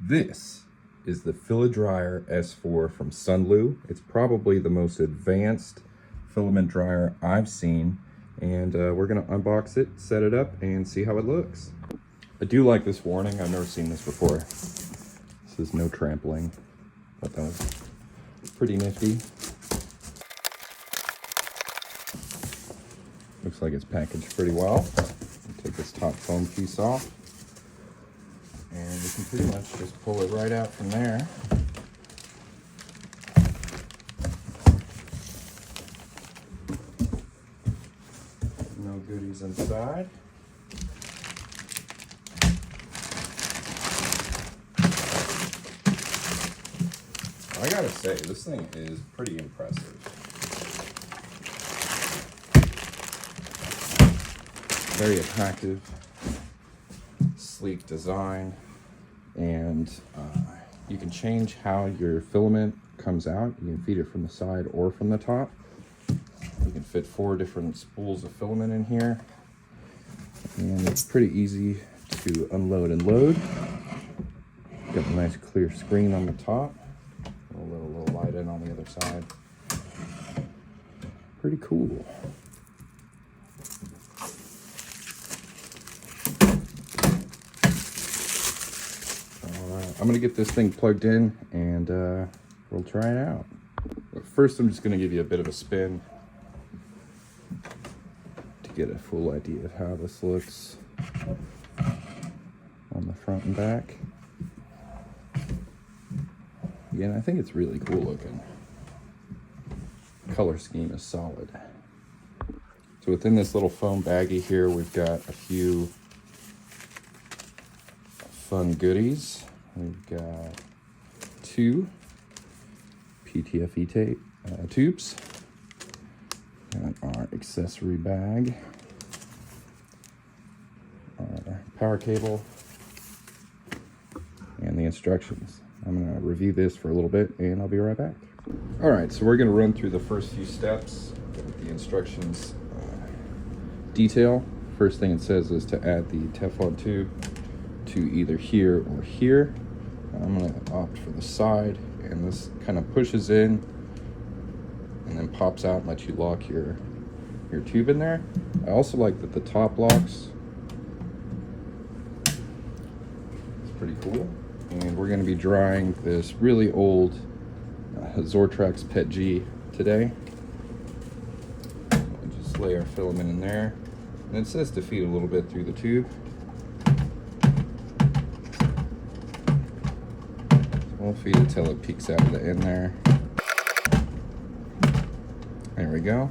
This is the Filadryer S4 from SUNLU. It's probably the most advanced filament dryer I've seen, and we're gonna unbox it, set it up, and see how it looks. I do like this warning. I've never seen this before. This is no trampling, but that was pretty nifty. Looks like it's packaged pretty well. Take this top foam piece off, and we can pretty much just pull it right out from there. No goodies inside. I gotta say, this thing is pretty impressive. Very attractive, sleek design, and you can change how your filament comes out. You can feed it from the side or from the top. You can fit 4 different spools of filament in here, and it's pretty easy to unload and load. Got a nice clear screen on the top, a little light in on the other side. Pretty cool. I'm gonna get this thing plugged in and we'll try it out. But first, I'm just gonna give you a bit of a spin to get a full idea of how this looks on the front and back. Again, I think it's really cool looking. Color scheme is solid. So within this little foam baggie here, we've got a few fun goodies. We've got 2 PTFE tape tubes. Got our accessory bag, our power cable, and the instructions. I'm gonna review this for a little bit and I'll be right back. All right, so we're gonna run through the first few steps with the instructions detail. First thing it says is to add the Teflon tube to either here or here. I'm going to opt for the side, and this kind of pushes in and then pops out and lets you lock your tube in there. I also like that the top locks. It's pretty cool. And we're going to be drying this really old Zortrax PET G today. We'll just lay our filament in there. And it says to feed a little bit through the tube. We'll feed it till it peeks out of the end there. There we go.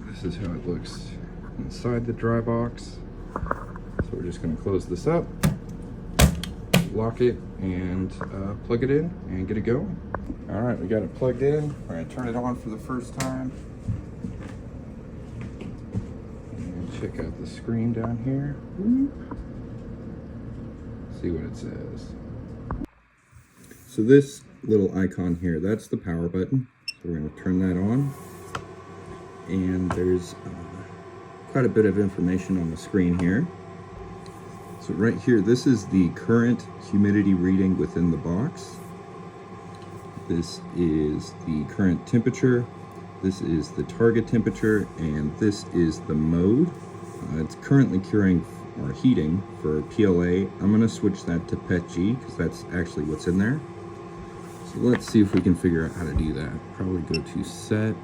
This is how it looks inside the dry box. So we're just going to close this up, lock it, and plug it in and get it going. All right, we got it plugged in. We're going to turn it on for the first time. And check out the screen down here. See what it says. So this little icon here, that's the power button. So we're going to turn that on. And there's quite a bit of information on the screen here. So right here, this is the current humidity reading within the box. This is the current temperature. This is the target temperature, and this is the mode. It's currently curing or heating for PLA. I'm going to switch that to PET G because that's actually what's in there. So let's see if we can figure out how to do that. Probably go to set.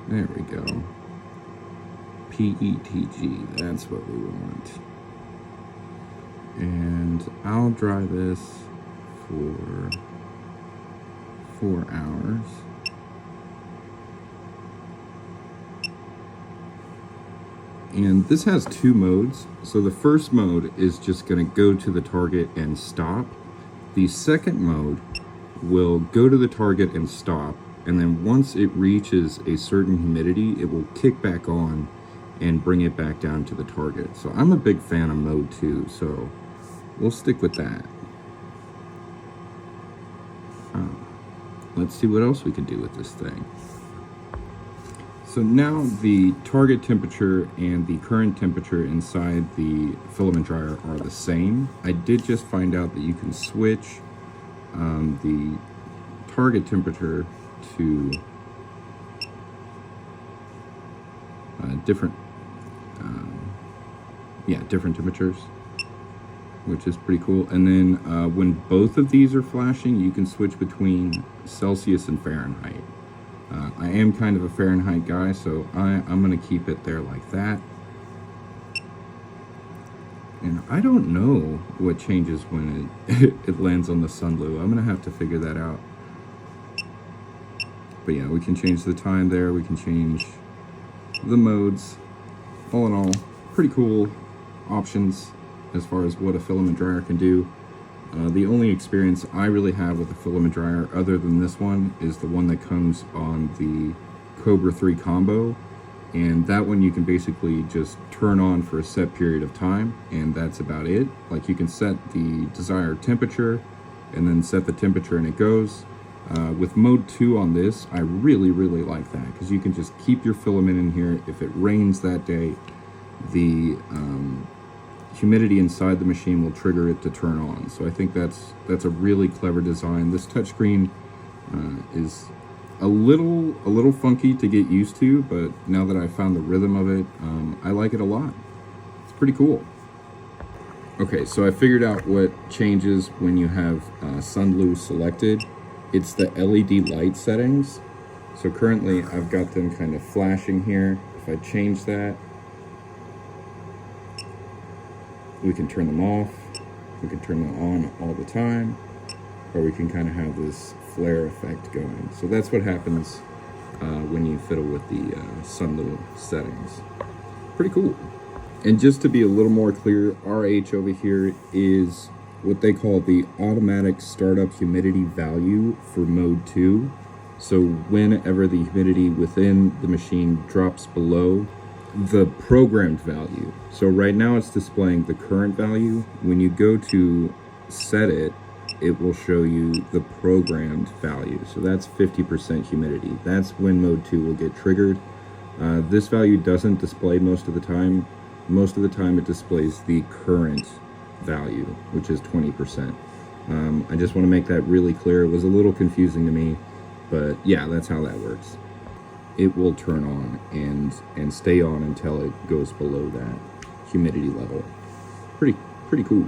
There we go. PETG, that's what we want. And I'll dry this for 4 hours. And this has 2 modes. So the first mode is just going to go to the target and stop. The second mode will go to the target and stop, and then once it reaches a certain humidity, it will kick back on and bring it back down to the target. So I'm a big fan of mode 2, so we'll stick with that. let's see what else we can do with this thing. So now the target temperature and the current temperature inside the filament dryer are the same. I did just find out that you can switch the target temperature to different temperatures, which is pretty cool. And then when both of these are flashing, you can switch between Celsius and Fahrenheit. I am kind of a Fahrenheit guy, so I'm going to keep it there like that. And I don't know what changes when it lands on the SUNLU. I'm going to have to figure that out. But yeah, we can change the time there. We can change the modes. All in all, pretty cool options as far as what a filament dryer can do. The only experience I really have with a filament dryer other than this one is the one that comes on the Cobra 3 combo, and that one you can basically just turn on for a set period of time, and that's about it. Like, you can set the desired temperature and then set the temperature and it goes. With mode 2 on this, I really like that, because you can just keep your filament in here. If it rains that day, the humidity inside the machine will trigger it to turn on. So I think that's a really clever design. This touchscreen is a little funky to get used to, but now that I've found the rhythm of it, I like it a lot. It's pretty cool. Okay, so I figured out what changes when you have SUNLU selected. It's the LED light settings. So currently I've got them kind of flashing here. If I change that, we can turn them off, we can turn them on all the time, or we can kind of have this flare effect going. So that's what happens when you fiddle with the SUNLU settings. Pretty cool. And just to be a little more clear, RH over here is what they call the automatic startup humidity value for mode 2. So whenever the humidity within the machine drops below the programmed value. So right now it's displaying the current value. When you go to set it, it will show you the programmed value. So that's 50% humidity. That's when mode 2 will get triggered. This value doesn't display most of the time. Most of the time it displays the current value, which is 20%. I just want to make that really clear. It was a little confusing to me, but yeah, that's how that works. It will turn on and stay on until it goes below that humidity level. Pretty cool.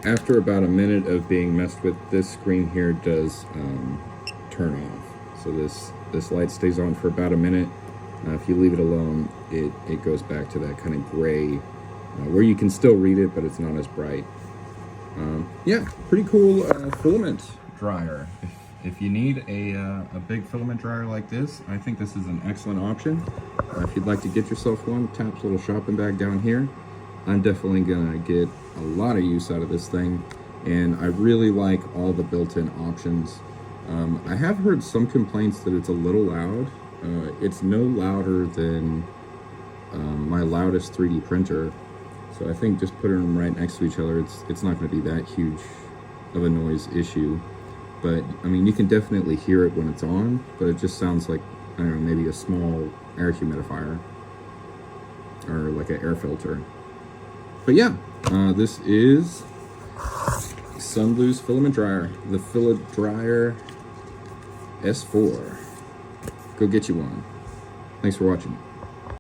After about a minute of being messed with, this screen here does turn off. So this light stays on for about a minute. If you leave it alone, it goes back to that kind of gray, where you can still read it, but it's not as bright. Yeah, pretty cool filament dryer. If you need a big filament dryer like this, I think this is an excellent option. If you'd like to get yourself one, tap the little shopping bag down here. I'm definitely gonna get a lot of use out of this thing, and I really like all the built-in options. I have heard some complaints that it's a little loud. It's no louder than my loudest 3D printer, so I think just putting them right next to each other, it's not going to be that huge of a noise issue. But I mean, you can definitely hear it when it's on, but it just sounds like, I don't know, maybe a small air humidifier or like an air filter. But yeah, this is SUNLU's filament dryer, the Filadryer S4. Go get you one. Thanks for watching.